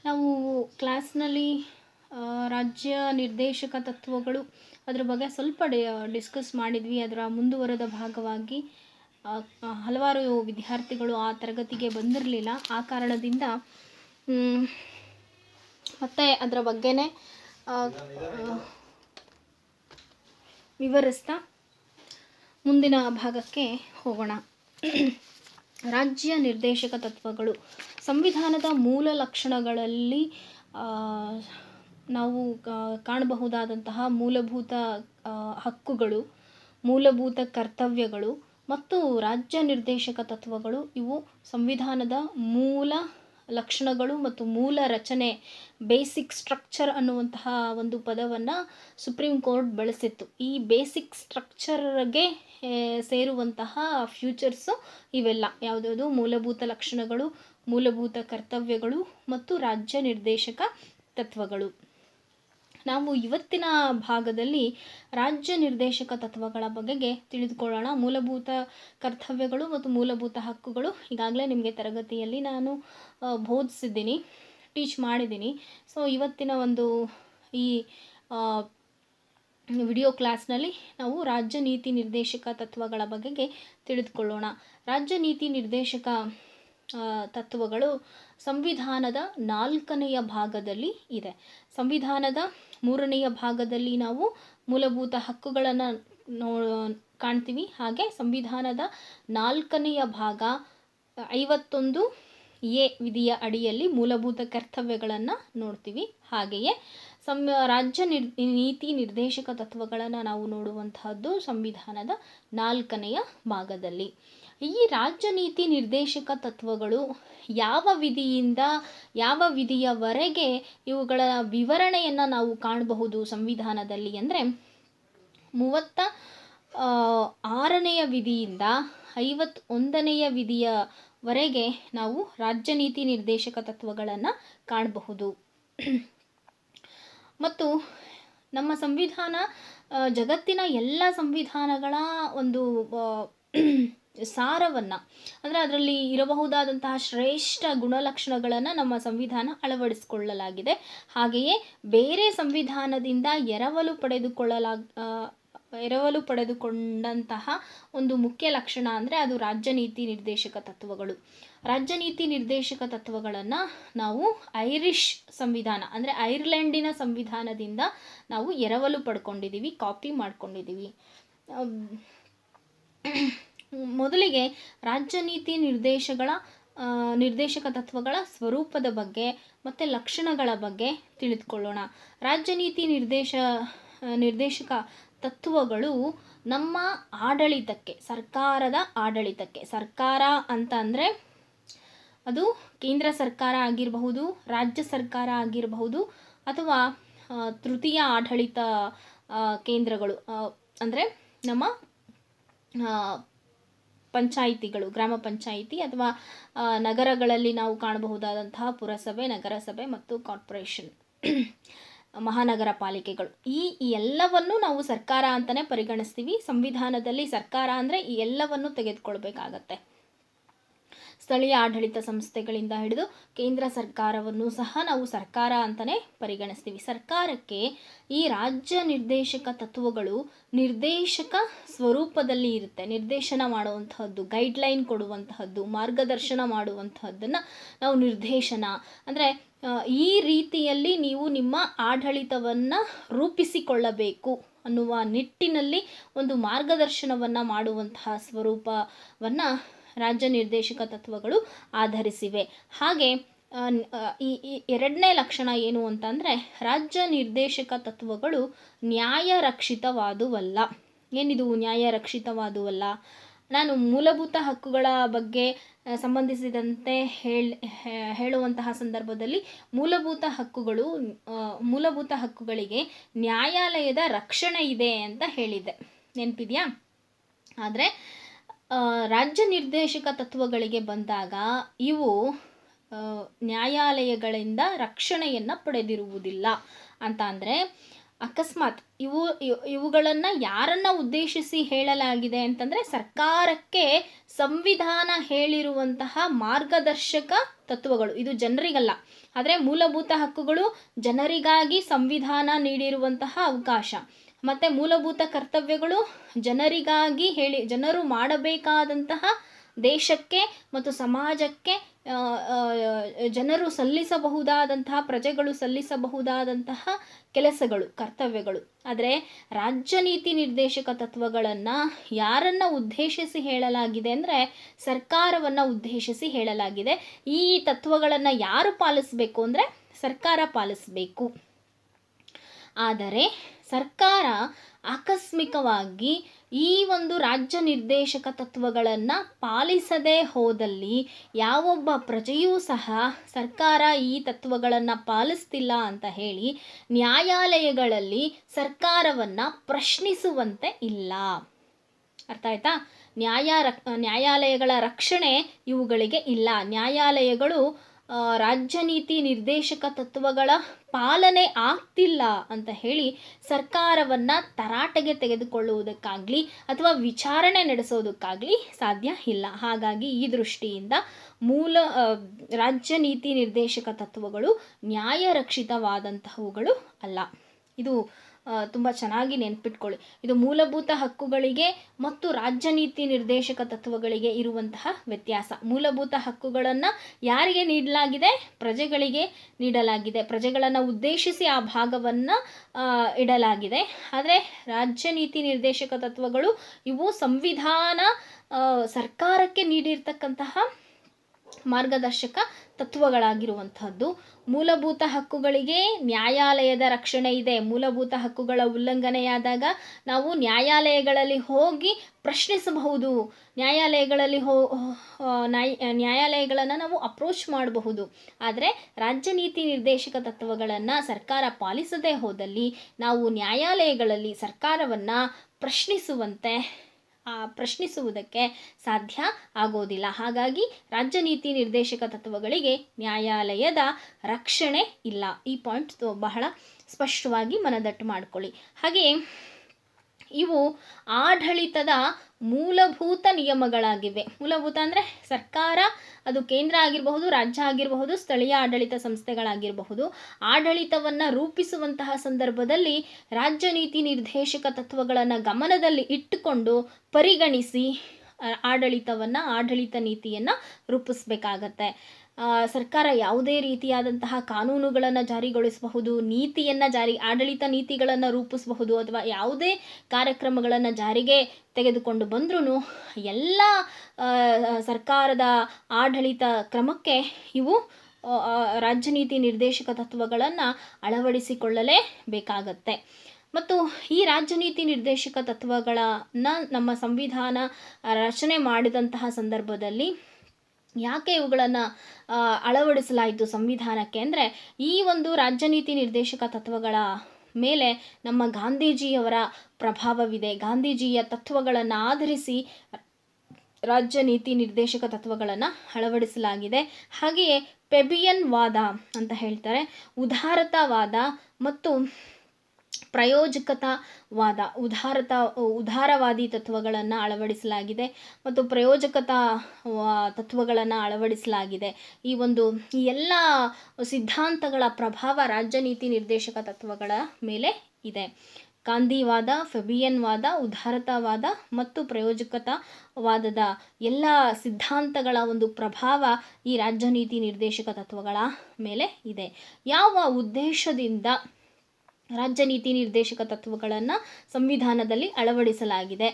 ನಾವು ಕ್ಲಾಸ್ನಲ್ಲಿ ರಾಜ್ಯ ನಿರ್ದೇಶಕ ತತ್ವಗಳು ಅದರ ಬಗ್ಗೆ ಸ್ವಲ್ಪ ಡಿಸ್ಕಸ್ ಮಾಡಿದ್ವಿ. ಅದರ ಮುಂದುವರೆದ ಭಾಗವಾಗಿ ಹಲವಾರು ವಿದ್ಯಾರ್ಥಿಗಳು ಆ ತರಗತಿಗೆ ಬಂದಿರಲಿಲ್ಲ. ಆ ಕಾರಣದಿಂದ ಮತ್ತೆ ಅದರ ಬಗ್ಗೆನೇ ವಿವರಿಸ್ತಾ ಮುಂದಿನ ಭಾಗಕ್ಕೆ ಹೋಗೋಣ. ರಾಜ್ಯ ನಿರ್ದೇಶಕ ತತ್ವಗಳು ಸಂವಿಧಾನದ ಮೂಲ ಲಕ್ಷಣಗಳಲ್ಲಿ ನಾವು ಕಾಣಬಹುದಾದಂತಹ ಮೂಲಭೂತ ಹಕ್ಕುಗಳು, ಮೂಲಭೂತ ಕರ್ತವ್ಯಗಳು ಮತ್ತು ರಾಜ್ಯ ನಿರ್ದೇಶಕ ತತ್ವಗಳು ಇವು ಸಂವಿಧಾನದ ಮೂಲ ಲಕ್ಷಣಗಳು ಮತ್ತು ಮೂಲ ರಚನೆ, ಬೇಸಿಕ್ ಸ್ಟ್ರಕ್ಚರ್ ಅನ್ನುವಂತಹ ಒಂದು ಪದವನ್ನು ಸುಪ್ರೀಂ ಕೋರ್ಟ್ ಬಳಸಿತ್ತು. ಈ ಬೇಸಿಕ್ ಸ್ಟ್ರಕ್ಚರ್ಗೆ ಸೇರುವಂತಹ ಫ್ಯೂಚರ್ಸು ಇವೆಲ್ಲ ಯಾವುದ್ಯಾವುದು ಮೂಲಭೂತ ಲಕ್ಷಣಗಳು, ಮೂಲಭೂತ ಕರ್ತವ್ಯಗಳು ಮತ್ತು ರಾಜ್ಯ ನಿರ್ದೇಶಕ ತತ್ವಗಳು. ನಾವು ಇವತ್ತಿನ ಭಾಗದಲ್ಲಿ ರಾಜ್ಯ ನಿರ್ದೇಶಕ ತತ್ವಗಳ ಬಗೆಗೆ ತಿಳಿದುಕೊಳ್ಳೋಣ. ಮೂಲಭೂತ ಕರ್ತವ್ಯಗಳು ಮತ್ತು ಮೂಲಭೂತ ಹಕ್ಕುಗಳು ಈಗಾಗಲೇ ನಿಮಗೆ ತರಗತಿಯಲ್ಲಿ ನಾನು ಬೋಧಿಸಿದ್ದೀನಿ, ಟೀಚ್ ಮಾಡಿದ್ದೀನಿ. ಸೊ ಇವತ್ತಿನ ಒಂದು ಈ ವಿಡಿಯೋ ಕ್ಲಾಸ್ನಲ್ಲಿ ನಾವು ರಾಜ್ಯ ನೀತಿ ನಿರ್ದೇಶಕ ತತ್ವಗಳ ಬಗೆಗೆ ತಿಳಿದುಕೊಳ್ಳೋಣ. ರಾಜ್ಯ ನೀತಿ ನಿರ್ದೇಶಕ ತತ್ವಗಳು ಸಂವಿಧಾನದ 4ನೆಯ ಭಾಗದಲ್ಲಿ ಇದೆ. ಸಂವಿಧಾನದ 3ನೆಯ ಭಾಗದಲ್ಲಿ ನಾವು ಮೂಲಭೂತ ಹಕ್ಕುಗಳನ್ನು ಕಾಣ್ತೀವಿ. ಹಾಗೆ ಸಂವಿಧಾನದ 4ನೆಯ ಭಾಗ 51A ವಿಧಿಯ ಅಡಿಯಲ್ಲಿ ಮೂಲಭೂತ ಕರ್ತವ್ಯಗಳನ್ನು ನೋಡ್ತೀವಿ. ಹಾಗೆಯೇ ರಾಜ್ಯ ನೀತಿ ನಿರ್ದೇಶಕ ತತ್ವಗಳನ್ನು ನಾವು ನೋಡುವಂತಹದ್ದು ಸಂವಿಧಾನದ 4ನೆಯ ಭಾಗದಲ್ಲಿ. ಈ ರಾಜ್ಯ ನೀತಿ ನಿರ್ದೇಶಕ ತತ್ವಗಳು ಯಾವ ವಿಧಿಯಿಂದ ಯಾವ ವಿಧಿಯವರೆಗೆ ಇವುಗಳ ವಿವರಣೆಯನ್ನು ನಾವು ಕಾಣಬಹುದು ಸಂವಿಧಾನದಲ್ಲಿ ಅಂದರೆ 36ನೆಯ ವಿಧಿಯಿಂದ 51ನೆಯ ವಿಧಿಯವರೆಗೆ ನಾವು ರಾಜ್ಯ ನೀತಿ ನಿರ್ದೇಶಕ ತತ್ವಗಳನ್ನು ಕಾಣಬಹುದು. ಮತ್ತು ನಮ್ಮ ಸಂವಿಧಾನ ಜಗತ್ತಿನ ಎಲ್ಲ ಸಂವಿಧಾನಗಳ ಒಂದು ಸಾರವನ್ನು ಅಂದರೆ ಅದರಲ್ಲಿ ಇರಬಹುದಾದಂತಹ ಶ್ರೇಷ್ಠ ಗುಣಲಕ್ಷಣಗಳನ್ನು ನಮ್ಮ ಸಂವಿಧಾನ ಅಳವಡಿಸಿಕೊಳ್ಳಲಾಗಿದೆ. ಹಾಗೆಯೇ ಬೇರೆ ಸಂವಿಧಾನದಿಂದ ಎರವಲು ಪಡೆದುಕೊಂಡಂತಹ ಒಂದು ಮುಖ್ಯ ಲಕ್ಷಣ ಅಂದರೆ ಅದು ರಾಜ್ಯ ನೀತಿ ನಿರ್ದೇಶಕ ತತ್ವಗಳು. ರಾಜ್ಯ ನೀತಿ ನಿರ್ದೇಶಕ ತತ್ವಗಳನ್ನು ನಾವು ಐರಿಷ್ ಸಂವಿಧಾನ ಅಂದರೆ ಐರ್ಲೆಂಡಿನ ಸಂವಿಧಾನದಿಂದ ನಾವು ಎರವಲು ಪಡ್ಕೊಂಡಿದ್ದೀವಿ, ಕಾಪಿ ಮಾಡ್ಕೊಂಡಿದ್ದೀವಿ. ಮೊದಲಿಗೆ ರಾಜ್ಯ ನೀತಿ ನಿರ್ದೇಶಕ ತತ್ವಗಳ ಸ್ವರೂಪದ ಬಗ್ಗೆ ಮತ್ತು ಲಕ್ಷಣಗಳ ಬಗ್ಗೆ ತಿಳಿದುಕೊಳ್ಳೋಣ. ರಾಜ್ಯ ನೀತಿ ನಿರ್ದೇಶಕ ತತ್ವಗಳು ನಮ್ಮ ಆಡಳಿತಕ್ಕೆ, ಸರ್ಕಾರದ ಆಡಳಿತಕ್ಕೆ, ಸರ್ಕಾರ ಅಂತ ಅಂದರೆ ಅದು ಕೇಂದ್ರ ಸರ್ಕಾರ ಆಗಿರಬಹುದು, ರಾಜ್ಯ ಸರ್ಕಾರ ಆಗಿರಬಹುದು, ಅಥವಾ ತೃತೀಯ ಆಡಳಿತ ಕೇಂದ್ರಗಳು ಅಂದರೆ ನಮ್ಮ ಪಂಚಾಯಿತಿಗಳು, ಗ್ರಾಮ ಪಂಚಾಯಿತಿ ಅಥವಾ ನಗರಗಳಲ್ಲಿ ನಾವು ಕಾಣಬಹುದಾದಂತಹ ಪುರಸಭೆ, ನಗರಸಭೆ ಮತ್ತು ಕಾರ್ಪೊರೇಷನ್, ಮಹಾನಗರ ಪಾಲಿಕೆಗಳು. ಈ ಎಲ್ಲವನ್ನು ನಾವು ಸರ್ಕಾರ ಅಂತಲೇ ಪರಿಗಣಿಸ್ತೀವಿ. ಸಂವಿಧಾನದಲ್ಲಿ ಸರ್ಕಾರ ಅಂದರೆ ಈ ಎಲ್ಲವನ್ನು ತೆಗೆದುಕೊಳ್ಬೇಕಾಗತ್ತೆ. ಸ್ಥಳೀಯ ಆಡಳಿತ ಸಂಸ್ಥೆಗಳಿಂದ ಹಿಡಿದು ಕೇಂದ್ರ ಸರ್ಕಾರವನ್ನು ಸಹ ನಾವು ಸರ್ಕಾರ ಅಂತಲೇ ಪರಿಗಣಿಸ್ತೀವಿ. ಸರ್ಕಾರಕ್ಕೆ ಈ ರಾಜ್ಯ ನಿರ್ದೇಶಕ ತತ್ವಗಳು ನಿರ್ದೇಶಕ ಸ್ವರೂಪದಲ್ಲಿ ಇರುತ್ತೆ. ನಿರ್ದೇಶನ ಮಾಡುವಂತಹದ್ದು, ಗೈಡ್ಲೈನ್ ಕೊಡುವಂತಹದ್ದು, ಮಾರ್ಗದರ್ಶನ ಮಾಡುವಂತಹದ್ದನ್ನು ನಾವು ನಿರ್ದೇಶನ ಅಂದರೆ ಈ ರೀತಿಯಲ್ಲಿ ನೀವು ನಿಮ್ಮ ಆಡಳಿತವನ್ನು ರೂಪಿಸಿಕೊಳ್ಳಬೇಕು ಅನ್ನುವ ನಿಟ್ಟಿನಲ್ಲಿ ಒಂದು ಮಾರ್ಗದರ್ಶನವನ್ನು ಮಾಡುವಂತಹ ಸ್ವರೂಪವನ್ನು ರಾಜ್ಯ ನಿರ್ದೇಶಕ ತತ್ವಗಳು ಆಧರಿಸಿವೆ. ಹಾಗೆ ಈ 2ನೇ ಲಕ್ಷಣ ಏನು ಅಂತಂದರೆ ರಾಜ್ಯ ನಿರ್ದೇಶಕ ತತ್ವಗಳು ನ್ಯಾಯರಕ್ಷಿತವಾದುವಲ್ಲ. ಏನಿದು ನ್ಯಾಯರಕ್ಷಿತವಾದುವಲ್ಲ? ನಾನು ಮೂಲಭೂತ ಹಕ್ಕುಗಳ ಬಗ್ಗೆ ಸಂಬಂಧಿಸಿದಂತೆ ಹೇಳುವಂತಹ ಸಂದರ್ಭದಲ್ಲಿ ಮೂಲಭೂತ ಹಕ್ಕುಗಳಿಗೆ ನ್ಯಾಯಾಲಯದ ರಕ್ಷಣೆ ಇದೆ ಅಂತ ಹೇಳಿದ್ದೆ, ನೆನಪಿದೆಯಾ? ಆದರೆ ರಾಜ್ಯ ನಿರ್ದೇಶಕ ತತ್ವಗಳಿಗೆ ಬಂದಾಗ ಇವು ನ್ಯಾಯಾಲಯಗಳಿಂದ ರಕ್ಷಣೆಯನ್ನು ಪಡೆದಿರುವುದಿಲ್ಲ. ಅಂತ ಅಂದರೆ ಅಕಸ್ಮಾತ್ ಇವುಗಳನ್ನು ಯಾರನ್ನು ಉದ್ದೇಶಿಸಿ ಹೇಳಲಾಗಿದೆ ಅಂತಂದರೆ ಸರ್ಕಾರಕ್ಕೆ ಸಂವಿಧಾನ ಹೇಳಿರುವಂತಹ ಮಾರ್ಗದರ್ಶಕ ತತ್ವಗಳು. ಇದು ಜನರಿಗಲ್ಲ, ಆದರೆ ಮೂಲಭೂತ ಹಕ್ಕುಗಳು ಜನರಿಗಾಗಿ ಸಂವಿಧಾನ ನೀಡಿರುವಂತಹ ಅವಕಾಶ. ಮತ್ತು ಮೂಲಭೂತ ಕರ್ತವ್ಯಗಳು ಜನರಿಗಾಗಿ ಜನರು ಮಾಡಬೇಕಾದಂತಹ ದೇಶಕ್ಕೆ ಮತ್ತು ಸಮಾಜಕ್ಕೆ ಜನರು ಸಲ್ಲಿಸಬಹುದಾದಂತಹ, ಪ್ರಜೆಗಳು ಸಲ್ಲಿಸಬಹುದಾದಂತಹ ಕೆಲಸಗಳು, ಕರ್ತವ್ಯಗಳು. ಆದರೆ ರಾಜ್ಯ ನೀತಿ ನಿರ್ದೇಶಕ ತತ್ವಗಳನ್ನು ಯಾರನ್ನು ಉದ್ದೇಶಿಸಿ ಹೇಳಲಾಗಿದೆ ಅಂದರೆ ಸರ್ಕಾರವನ್ನು ಉದ್ದೇಶಿಸಿ ಹೇಳಲಾಗಿದೆ. ಈ ತತ್ವಗಳನ್ನು ಯಾರು ಪಾಲಿಸಬೇಕು ಅಂದರೆ ಸರ್ಕಾರ ಪಾಲಿಸಬೇಕು. ಆದರೆ ಸರ್ಕಾರ ಆಕಸ್ಮಿಕವಾಗಿ ಈ ಒಂದು ರಾಜ್ಯ ನಿರ್ದೇಶಕ ತತ್ವಗಳನ್ನು ಪಾಲಿಸದೇ ಹೋದಲ್ಲಿ ಯಾವೊಬ್ಬ ಪ್ರಜೆಯೂ ಸಹ ಸರ್ಕಾರ ಈ ತತ್ವಗಳನ್ನು ಪಾಲಿಸ್ತಿಲ್ಲ ಅಂತ ಹೇಳಿ ನ್ಯಾಯಾಲಯಗಳಲ್ಲಿ ಸರ್ಕಾರವನ್ನು ಪ್ರಶ್ನಿಸುವಂತೆ ಇಲ್ಲ. ಅರ್ಥ ಆಯ್ತಾ? ನ್ಯಾಯಾಲಯಗಳ ರಕ್ಷಣೆ ಇವುಗಳಿಗೆ ಇಲ್ಲ. ನ್ಯಾಯಾಲಯಗಳು ರಾಜ್ಯ ನೀತಿ ನಿರ್ದೇಶಕ ತತ್ವಗಳ ಪಾಲನೆ ಆಗ್ತಿಲ್ಲ ಅಂತ ಹೇಳಿ ಸರ್ಕಾರವನ್ನು ತರಾಟೆಗೆ ತೆಗೆದುಕೊಳ್ಳುವುದಕ್ಕಾಗಲಿ ಅಥವಾ ವಿಚಾರಣೆ ನಡೆಸೋದಕ್ಕಾಗಲಿ ಸಾಧ್ಯ ಇಲ್ಲ. ಹಾಗಾಗಿ ಈ ದೃಷ್ಟಿಯಿಂದ ರಾಜ್ಯ ನೀತಿ ನಿರ್ದೇಶಕ ತತ್ವಗಳು ನ್ಯಾಯರಕ್ಷಿತವಾದಂತಹವುಗಳು ಅಲ್ಲ. ಇದು ತುಂಬ ಚೆನ್ನಾಗಿ ನೆನ್ಪಿಟ್ಕೊಳ್ಳಿ. ಇದು ಮೂಲಭೂತ ಹಕ್ಕುಗಳಿಗೆ ಮತ್ತು ರಾಜ್ಯ ನೀತಿ ನಿರ್ದೇಶಕ ತತ್ವಗಳಿಗೆ ಇರುವಂತಹ ವ್ಯತ್ಯಾಸ. ಮೂಲಭೂತ ಹಕ್ಕುಗಳನ್ನು ಯಾರಿಗೆ ನೀಡಲಾಗಿದೆ? ಪ್ರಜೆಗಳಿಗೆ ನೀಡಲಾಗಿದೆ. ಪ್ರಜೆಗಳನ್ನು ಉದ್ದೇಶಿಸಿ ಆ ಭಾಗವನ್ನು ಇಡಲಾಗಿದೆ. ಆದರೆ ರಾಜ್ಯ ನೀತಿ ನಿರ್ದೇಶಕ ತತ್ವಗಳು ಇವು ಸಂವಿಧಾನ ಸರ್ಕಾರಕ್ಕೆ ನೀಡಿರ್ತಕ್ಕಂತಹ ಮಾರ್ಗದರ್ಶಕ ತತ್ವಗಳಾಗಿರುವಂಥದ್ದು. ಮೂಲಭೂತ ಹಕ್ಕುಗಳಿಗೆ ನ್ಯಾಯಾಲಯದ ರಕ್ಷಣೆ ಇದೆ. ಮೂಲಭೂತ ಹಕ್ಕುಗಳ ಉಲ್ಲಂಘನೆಯಾದಾಗ ನಾವು ನ್ಯಾಯಾಲಯಗಳಲ್ಲಿ ಹೋಗಿ ಪ್ರಶ್ನಿಸಬಹುದು. ನ್ಯಾಯಾಲಯಗಳನ್ನು ನಾವು ಅಪ್ರೋಚ್ ಮಾಡಬಹುದು. ಆದರೆ ರಾಜ್ಯ ನೀತಿ ನಿರ್ದೇಶಕ ತತ್ವಗಳನ್ನು ಸರ್ಕಾರ ಪಾಲಿಸದೇ ಹೋದಲ್ಲಿ ನಾವು ನ್ಯಾಯಾಲಯಗಳಲ್ಲಿ ಸರ್ಕಾರವನ್ನು ಪ್ರಶ್ನಿಸುವುದಕ್ಕೆ ಸಾಧ್ಯ ಆಗೋದಿಲ್ಲ. ಹಾಗಾಗಿ ರಾಜ್ಯ ನೀತಿ ನಿರ್ದೇಶಕ ತತ್ವಗಳಿಗೆ ನ್ಯಾಯಾಲಯದ ರಕ್ಷಣೆ ಇಲ್ಲ. ಈ ಪಾಯಿಂಟ್ ಬಹಳ ಸ್ಪಷ್ಟವಾಗಿ ಮನದಟ್ಟು ಮಾಡಿಕೊಳ್ಳಿ. ಹಾಗೆಯೇ ಇವು ಆಡಳಿತದ ಮೂಲಭೂತ ನಿಯಮಗಳಾಗಿವೆ. ಮೂಲಭೂತ ಅಂದರೆ ಸರ್ಕಾರ, ಅದು ಕೇಂದ್ರ ಆಗಿರಬಹುದು, ರಾಜ್ಯ ಆಗಿರಬಹುದು, ಸ್ಥಳೀಯ ಆಡಳಿತ ಸಂಸ್ಥೆಗಳಾಗಿರಬಹುದು. ಆಡಳಿತವನ್ನು ರೂಪಿಸುವಂತಹ ಸಂದರ್ಭದಲ್ಲಿ ರಾಜ್ಯ ನೀತಿ ನಿರ್ದೇಶಕ ತತ್ವಗಳನ್ನು ಗಮನದಲ್ಲಿ ಇಟ್ಟುಕೊಂಡು ಪರಿಗಣಿಸಿ ಆಡಳಿತ ನೀತಿಯನ್ನು ರೂಪಿಸಬೇಕಾಗತ್ತೆ. ಸರ್ಕಾರ ಯಾವುದೇ ರೀತಿಯಾದಂತಹ ಕಾನೂನುಗಳನ್ನು ಜಾರಿಗೊಳಿಸಬಹುದು, ಆಡಳಿತ ನೀತಿಗಳನ್ನು ರೂಪಿಸಬಹುದು, ಅಥವಾ ಯಾವುದೇ ಕಾರ್ಯಕ್ರಮಗಳನ್ನು ಜಾರಿಗೆ ತೆಗೆದುಕೊಂಡು ಬಂದ್ರೂ ಎಲ್ಲ ಸರ್ಕಾರದ ಆಡಳಿತ ಕ್ರಮಕ್ಕೆ ಇವು ರಾಜ್ಯ ನೀತಿ ನಿರ್ದೇಶಕ ತತ್ವಗಳನ್ನು ಅಳವಡಿಸಿಕೊಳ್ಳಲೇ ಬೇಕಾಗತ್ತೆ. ಮತ್ತು ಈ ರಾಜ್ಯ ನೀತಿ ನಿರ್ದೇಶಕ ತತ್ವಗಳನ್ನು ನಮ್ಮ ಸಂವಿಧಾನ ರಚನೆ ಮಾಡಿದಂತಹ ಸಂದರ್ಭದಲ್ಲಿ ಯಾಕೆ ಇವುಗಳನ್ನು ಅಳವಡಿಸಲಾಯಿತು ಸಂವಿಧಾನಕ್ಕೆ ಅಂದರೆ, ಈ ಒಂದು ರಾಜ್ಯ ನೀತಿ ನಿರ್ದೇಶಕ ತತ್ವಗಳ ಮೇಲೆ ನಮ್ಮ ಗಾಂಧೀಜಿಯವರ ಪ್ರಭಾವವಿದೆ. ಗಾಂಧೀಜಿಯ ತತ್ವಗಳನ್ನು ಆಧರಿಸಿ ರಾಜ್ಯ ನೀತಿ ನಿರ್ದೇಶಕ ತತ್ವಗಳನ್ನು ಅಳವಡಿಸಲಾಗಿದೆ. ಹಾಗೆಯೇ ಪೆಬಿಯನ್ ವಾದ ಅಂತ ಹೇಳ್ತಾರೆ, ಉದಾರತಾವಾದ ಮತ್ತು ಪ್ರಯೋಜಕತಾವಾದ, ಉದಾರವಾದಿ ತತ್ವಗಳನ್ನು ಅಳವಡಿಸಲಾಗಿದೆ ಮತ್ತು ಪ್ರಯೋಜಕತಾ ತತ್ವಗಳನ್ನು ಅಳವಡಿಸಲಾಗಿದೆ. ಈ ಎಲ್ಲ ಸಿದ್ಧಾಂತಗಳ ಪ್ರಭಾವ ರಾಜ್ಯ ನೀತಿ ನಿರ್ದೇಶಕ ತತ್ವಗಳ ಮೇಲೆ ಇದೆ. ಗಾಂಧಿವಾದ, ಫೆಬಿಯನ್ ವಾದ, ಉದಾರತಾವಾದ ಮತ್ತು ಪ್ರಯೋಜಕತಾವಾದದ ಎಲ್ಲ ಸಿದ್ಧಾಂತಗಳ ಪ್ರಭಾವ ಈ ರಾಜ್ಯ ನೀತಿ ನಿರ್ದೇಶಕ ತತ್ವಗಳ ಮೇಲೆ ಇದೆ. ಯಾವ ಉದ್ದೇಶದಿಂದ ರಾಜ್ಯ ನೀತಿ ನಿರ್ದೇಶಕ ತತ್ವಗಳನ್ನು ಸಂವಿಧಾನದಲ್ಲಿ ಅಳವಡಿಸಲಾಗಿದೆ?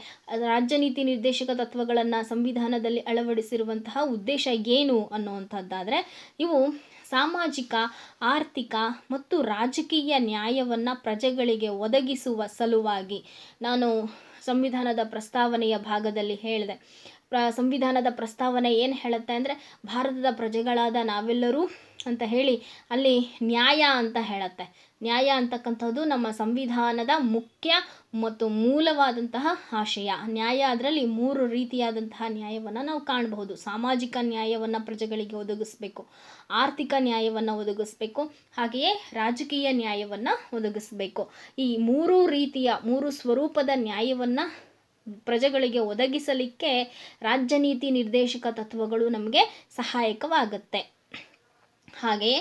ರಾಜ್ಯ ನೀತಿ ನಿರ್ದೇಶಕ ತತ್ವಗಳನ್ನು ಸಂವಿಧಾನದಲ್ಲಿ ಅಳವಡಿಸಿರುವಂತಹ ಉದ್ದೇಶ ಏನು ಅನ್ನುವಂಥದ್ದಾದರೆ, ಇವು ಸಾಮಾಜಿಕ, ಆರ್ಥಿಕ ಮತ್ತು ರಾಜಕೀಯ ನ್ಯಾಯವನ್ನು ಪ್ರಜೆಗಳಿಗೆ ಒದಗಿಸುವ ಸಲುವಾಗಿ. ನಾನು ಸಂವಿಧಾನದ ಪ್ರಸ್ತಾವನೆಯ ಭಾಗದಲ್ಲಿ ಹೇಳಿದೆ, ಸಂವಿಧಾನದ ಪ್ರಸ್ತಾವನೆ ಏನು ಹೇಳುತ್ತೆ ಅಂದರೆ, ಭಾರತದ ಪ್ರಜೆಗಳಾದ ನಾವೆಲ್ಲರೂ ಅಂತ ಹೇಳಿ ಅಲ್ಲಿ ನ್ಯಾಯ ಅಂತ ಹೇಳುತ್ತೆ. ನ್ಯಾಯ ಅಂತಕ್ಕಂಥದ್ದು ನಮ್ಮ ಸಂವಿಧಾನದ ಮುಖ್ಯ ಮತ್ತು ಮೂಲವಾದಂತಹ ಆಶಯ. ನ್ಯಾಯ, ಅದರಲ್ಲಿ 3 ರೀತಿಯಾದಂತಹ ನ್ಯಾಯವನ್ನು ನಾವು ಕಾಣಬಹುದು. ಸಾಮಾಜಿಕ ನ್ಯಾಯವನ್ನು ಪ್ರಜೆಗಳಿಗೆ ಒದಗಿಸಬೇಕು, ಆರ್ಥಿಕ ನ್ಯಾಯವನ್ನು ಒದಗಿಸಬೇಕು, ಹಾಗೆಯೇ ರಾಜಕೀಯ ನ್ಯಾಯವನ್ನು ಒದಗಿಸಬೇಕು. ಈ 3 ಸ್ವರೂಪದ ನ್ಯಾಯವನ್ನು ಪ್ರಜೆಗಳಿಗೆ ಒದಗಿಸಲಿಕ್ಕೆ ರಾಜ್ಯ ನೀತಿ ನಿರ್ದೇಶಕ ತತ್ವಗಳು ನಮಗೆ ಸಹಾಯಕವಾಗುತ್ತೆ. ಹಾಗೆಯೇ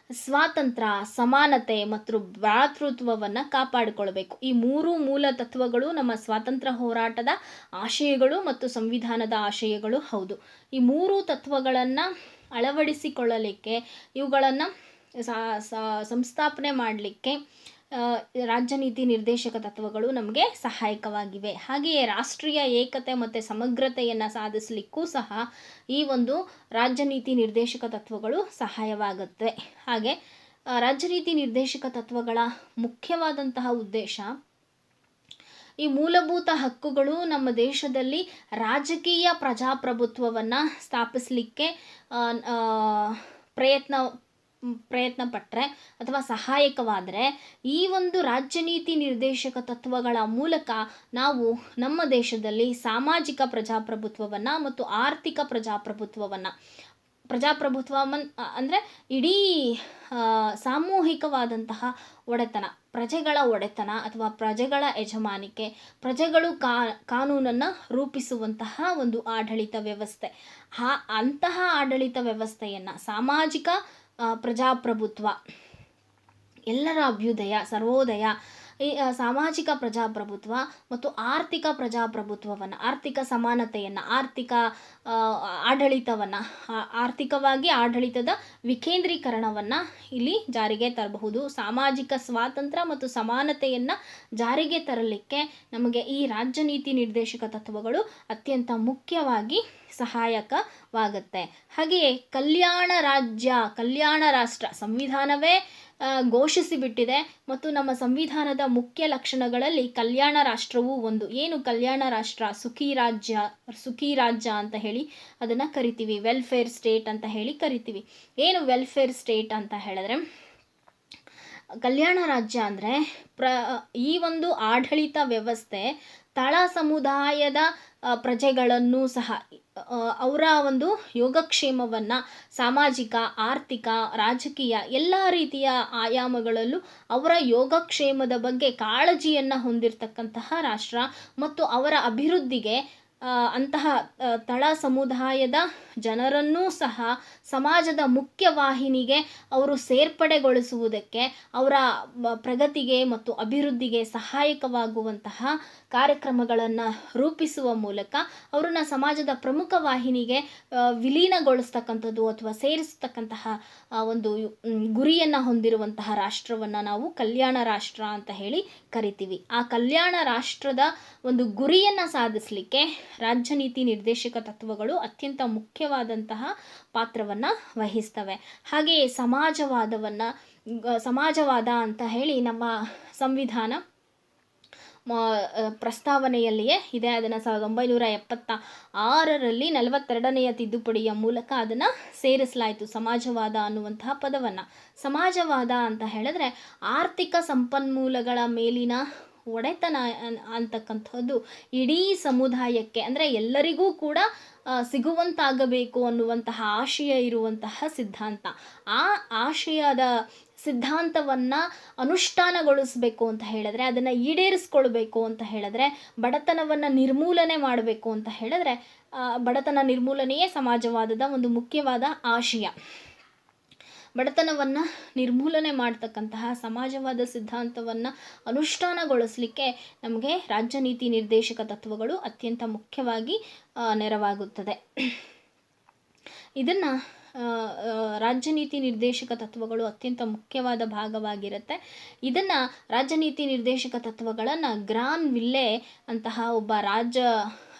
ಸ್ವಾತಂತ್ರ್ಯ, ಸಮಾನತೆ ಮತ್ತು ಭ್ರಾತೃತ್ವವನ್ನು ಕಾಪಾಡಿಕೊಳ್ಬೇಕು. ಈ ಮೂರು ಮೂಲ ತತ್ವಗಳು ನಮ್ಮ ಸ್ವಾತಂತ್ರ್ಯ ಹೋರಾಟದ ಆಶಯಗಳು ಮತ್ತು ಸಂವಿಧಾನದ ಆಶಯಗಳು ಹೌದು. ಈ ಮೂರು ತತ್ವಗಳನ್ನು ಅಳವಡಿಸಿಕೊಳ್ಳಲಿಕ್ಕೆ, ಇವುಗಳನ್ನು ಸಂಸ್ಥಾಪನೆ ಮಾಡಲಿಕ್ಕೆ ರಾಜ್ಯ ನೀತಿ ನಿರ್ದೇಶಕ ತತ್ವಗಳು ನಮಗೆ ಸಹಾಯಕವಾಗಿವೆ. ಹಾಗೆಯೇ ರಾಷ್ಟ್ರೀಯ ಏಕತೆ ಮತ್ತು ಸಮಗ್ರತೆಯನ್ನು ಸಾಧಿಸಲಿಕ್ಕೂ ಸಹ ಈ ಒಂದು ರಾಜ್ಯ ನೀತಿ ನಿರ್ದೇಶಕ ತತ್ವಗಳು ಸಹಾಯವಾಗುತ್ತೆ. ಹಾಗೆ ರಾಜ್ಯ ನೀತಿ ನಿರ್ದೇಶಕ ತತ್ವಗಳ ಮುಖ್ಯವಾದಂತಹ ಉದ್ದೇಶ, ಈ ಮೂಲಭೂತ ಹಕ್ಕುಗಳು ನಮ್ಮ ದೇಶದಲ್ಲಿ ರಾಜಕೀಯ ಪ್ರಜಾಪ್ರಭುತ್ವವನ್ನು ಸ್ಥಾಪಿಸಲಿಕ್ಕೆ ಪ್ರಯತ್ನ ಪಟ್ಟರೆ ಅಥವಾ ಸಹಾಯಕವಾದರೆ, ಈ ಒಂದು ರಾಜ್ಯ ನೀತಿ ನಿರ್ದೇಶಕ ತತ್ವಗಳ ಮೂಲಕ ನಾವು ನಮ್ಮ ದೇಶದಲ್ಲಿ ಸಾಮಾಜಿಕ ಪ್ರಜಾಪ್ರಭುತ್ವವನ್ನು ಮತ್ತು ಆರ್ಥಿಕ ಪ್ರಜಾಪ್ರಭುತ್ವ ಅಂದರೆ ಇಡೀ ಸಾಮೂಹಿಕವಾದಂತಹ ಒಡೆತನ, ಪ್ರಜೆಗಳ ಒಡೆತನ ಅಥವಾ ಪ್ರಜೆಗಳ ಯಜಮಾನಿಕೆ, ಪ್ರಜೆಗಳು ಕಾನೂನನ್ನು ರೂಪಿಸುವಂತಹ ಒಂದು ಆಡಳಿತ ವ್ಯವಸ್ಥೆ, ಅಂತಹ ಆಡಳಿತ ವ್ಯವಸ್ಥೆಯನ್ನು ಸಾಮಾಜಿಕ ಪ್ರಜಾಪ್ರಭುತ್ವ, ಎಲ್ಲರ ಅಭ್ಯುದಯ, ಸರ್ವೋದಯ, ಈ ಸಾಮಾಜಿಕ ಪ್ರಜಾಪ್ರಭುತ್ವ ಮತ್ತು ಆರ್ಥಿಕ ಪ್ರಜಾಪ್ರಭುತ್ವವನ್ನು, ಆರ್ಥಿಕ ಸಮಾನತೆಯನ್ನು, ಆಡಳಿತವನ್ನು, ಆರ್ಥಿಕವಾಗಿ ಆಡಳಿತದ ವಿಕೇಂದ್ರೀಕರಣವನ್ನು ಇಲ್ಲಿ ಜಾರಿಗೆ ತರಬಹುದು. ಸಾಮಾಜಿಕ ಸ್ವಾತಂತ್ರ್ಯ ಮತ್ತು ಸಮಾನತೆಯನ್ನು ಜಾರಿಗೆ ತರಲಿಕ್ಕೆ ನಮಗೆ ಈ ರಾಜ್ಯ ನೀತಿ ನಿರ್ದೇಶಕ ತತ್ವಗಳು ಅತ್ಯಂತ ಮುಖ್ಯವಾಗಿ ಸಹಾಯಕವಾಗುತ್ತೆ. ಹಾಗೆಯೇ ಕಲ್ಯಾಣ ರಾಷ್ಟ್ರ ಸಂವಿಧಾನವೇ ಘೋಷಿಸಿಬಿಟ್ಟಿದೆ ಮತ್ತು ನಮ್ಮ ಸಂವಿಧಾನದ ಮುಖ್ಯ ಲಕ್ಷಣಗಳಲ್ಲಿ ಕಲ್ಯಾಣ ರಾಷ್ಟ್ರವೂ ಒಂದು. ಏನು ಕಲ್ಯಾಣ ರಾಷ್ಟ್ರ? ಸುಖಿ ರಾಜ್ಯ ಅಂತ ಹೇಳಿ ಅದನ್ನು ಕರಿತೀವಿ, ವೆಲ್ಫೇರ್ ಸ್ಟೇಟ್ ಅಂತ ಹೇಳಿ ಕರಿತೀವಿ. ಏನು ವೆಲ್ಫೇರ್ ಸ್ಟೇಟ್ ಅಂತ ಹೇಳಿದ್ರೆ, ಕಲ್ಯಾಣ ರಾಜ್ಯ ಅಂದರೆ ಈ ಒಂದು ಆಡಳಿತ ವ್ಯವಸ್ಥೆ ತಳ ಸಮುದಾಯದ ಪ್ರಜೆಗಳನ್ನು ಸಹ ಅವರ ಒಂದು ಯೋಗಕ್ಷೇಮವನ್ನು ಸಾಮಾಜಿಕ, ಆರ್ಥಿಕ, ರಾಜಕೀಯ ಎಲ್ಲ ರೀತಿಯ ಆಯಾಮಗಳಲ್ಲೂ ಅವರ ಯೋಗಕ್ಷೇಮದ ಬಗ್ಗೆ ಕಾಳಜಿಯನ್ನು ಹೊಂದಿರತಕ್ಕಂತಹ ರಾಷ್ಟ್ರ ಮತ್ತು ಅವರ ಅಭಿವೃದ್ಧಿಗೆ ಅಂತಹ ತಳ ಸಮುದಾಯದ ಜನರನ್ನೂ ಸಹ ಸಮಾಜದ ಮುಖ್ಯವಾಹಿನಿಗೆ ಅವರು ಸೇರ್ಪಡೆಗೊಳಿಸುವುದಕ್ಕೆ, ಅವರ ಪ್ರಗತಿಗೆ ಮತ್ತು ಅಭಿವೃದ್ಧಿಗೆ ಸಹಾಯಕವಾಗುವಂತಹ ಕಾರ್ಯಕ್ರಮಗಳನ್ನು ರೂಪಿಸುವ ಮೂಲಕ ಅವರನ್ನ ಸಮಾಜದ ಪ್ರಮುಖ ವಾಹಿನಿಗೆ ವಿಲೀನಗೊಳಿಸ್ತಕ್ಕಂಥದ್ದು ಅಥವಾ ಸೇರಿಸ್ತಕ್ಕಂತಹ ಒಂದು ಗುರಿಯನ್ನು ಹೊಂದಿರುವಂತಹ ರಾಷ್ಟ್ರವನ್ನು ನಾವು ಕಲ್ಯಾಣ ರಾಷ್ಟ್ರ ಅಂತ ಹೇಳಿ ಕರಿತೀವಿ. ಆ ಕಲ್ಯಾಣ ರಾಷ್ಟ್ರದ ಒಂದು ಗುರಿಯನ್ನು ಸಾಧಿಸಲಿಕ್ಕೆ ರಾಜ್ಯ ನೀತಿ ನಿರ್ದೇಶಕ ತತ್ವಗಳು ಅತ್ಯಂತ ಮುಖ್ಯವಾದಂತಹ ಪಾತ್ರವನ್ನು ವಹಿಸ್ತವೆ. ಹಾಗೆಯೇ ಸಮಾಜವಾದ ಅಂತ ಹೇಳಿ ನಮ್ಮ ಸಂವಿಧಾನ ಪ್ರಸ್ತಾವನೆಯಲ್ಲಿಯೇ ಇದೆ. ಅದನ್ನು 1976ರಲ್ಲಿ 42ನೇ ತಿದ್ದುಪಡಿಯ ಮೂಲಕ ಅದನ್ನು ಸೇರಿಸಲಾಯಿತು, ಸಮಾಜವಾದ ಅನ್ನುವಂತಹ ಪದವನ್ನು. ಸಮಾಜವಾದ ಅಂತ ಹೇಳಿದ್ರೆ ಆರ್ಥಿಕ ಸಂಪನ್ಮೂಲಗಳ ಮೇಲಿನ ಒಡೆತನ ಅಂತಕ್ಕಂಥದ್ದು ಇಡೀ ಸಮುದಾಯಕ್ಕೆ, ಅಂದರೆ ಎಲ್ಲರಿಗೂ ಕೂಡ ಸಿಗುವಂತಾಗಬೇಕು ಅನ್ನುವಂತಹ ಆಶಯ ಇರುವಂತಹ ಸಿದ್ಧಾಂತ. ಆ ಆಶಯದ ಸಿದ್ಧಾಂತವನ್ನು ಅನುಷ್ಠಾನಗೊಳಿಸಬೇಕು ಅಂತ ಹೇಳಿದ್ರೆ, ಅದನ್ನು ಈಡೇರಿಸ್ಕೊಳ್ಬೇಕು ಅಂತ ಹೇಳಿದ್ರೆ, ಬಡತನವನ್ನು ನಿರ್ಮೂಲನೆ ಮಾಡಬೇಕು ಅಂತ ಹೇಳಿದ್ರೆ, ಬಡತನ ನಿರ್ಮೂಲನೆಯೇ ಸಮಾಜವಾದದ ಒಂದು ಮುಖ್ಯವಾದ ಆಶಯ. ಬಡತನವನ್ನು ನಿರ್ಮೂಲನೆ ಮಾಡ್ತಕ್ಕಂತಹ ಸಮಾಜವಾದ ಸಿದ್ಧಾಂತವನ್ನು ಅನುಷ್ಠಾನಗೊಳಿಸಲಿಕ್ಕೆ ನಮಗೆ ರಾಜ್ಯ ನೀತಿ ನಿರ್ದೇಶಕ ತತ್ವಗಳು ಅತ್ಯಂತ ಮುಖ್ಯವಾಗಿ ನೆರವಾಗುತ್ತದೆ. ಇದನ್ನು ರಾಜ್ಯ ನೀತಿ ನಿರ್ದೇಶಕ ತತ್ವಗಳು ಅತ್ಯಂತ ಮುಖ್ಯವಾದ ಭಾಗವಾಗಿರುತ್ತೆ. ಇದನ್ನು ರಾಜ್ಯ ನೀತಿ ನಿರ್ದೇಶಕ ತತ್ವಗಳನ್ನು ಗ್ರಾನ್ ವಿಲ್ಲೆ ಅಂತಹ ಒಬ್ಬ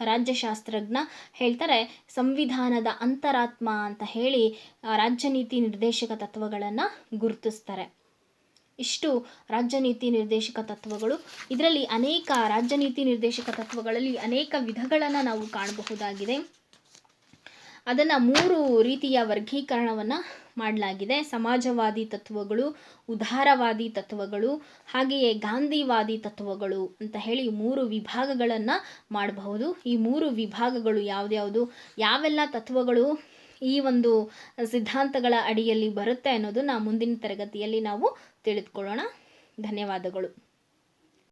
ರಾಜ್ಯಶಾಸ್ತ್ರಜ್ಞ ಹೇಳ್ತಾರೆ, ಸಂವಿಧಾನದ ಅಂತರಾತ್ಮ ಅಂತ ಹೇಳಿ ರಾಜ್ಯ ನೀತಿ ನಿರ್ದೇಶಕ ತತ್ವಗಳನ್ನು ಗುರುತಿಸ್ತಾರೆ. ಇಷ್ಟು ರಾಜ್ಯ ನೀತಿ ನಿರ್ದೇಶಕ ತತ್ವಗಳು. ಇದರಲ್ಲಿ ರಾಜ್ಯ ನೀತಿ ನಿರ್ದೇಶಕ ತತ್ವಗಳಲ್ಲಿ ಅನೇಕ ವಿಧಗಳನ್ನು ನಾವು ಕಾಣಬಹುದಾಗಿದೆ. ಅದನ್ನು 3 ರೀತಿಯ ವರ್ಗೀಕರಣವನ್ನು ಮಾಡಲಾಗಿದೆ. ಸಮಾಜವಾದಿ ತತ್ವಗಳು, ಉದಾರವಾದಿ ತತ್ವಗಳು, ಹಾಗೆಯೇ ಗಾಂಧಿವಾದಿ ತತ್ವಗಳು ಅಂತ ಹೇಳಿ 3 ವಿಭಾಗಗಳನ್ನು ಮಾಡಬಹುದು. ಈ 3 ವಿಭಾಗಗಳು ಯಾವ್ದ್ಯಾವುದು, ಯಾವೆಲ್ಲ ತತ್ವಗಳು ಈ ಒಂದು ಸಿದ್ಧಾಂತಗಳ ಅಡಿಯಲ್ಲಿ ಬರುತ್ತೆ ಅನ್ನೋದನ್ನು ಮುಂದಿನ ತರಗತಿಯಲ್ಲಿ ನಾವು ತಿಳಿದುಕೊಳ್ಳೋಣ. ಧನ್ಯವಾದಗಳು.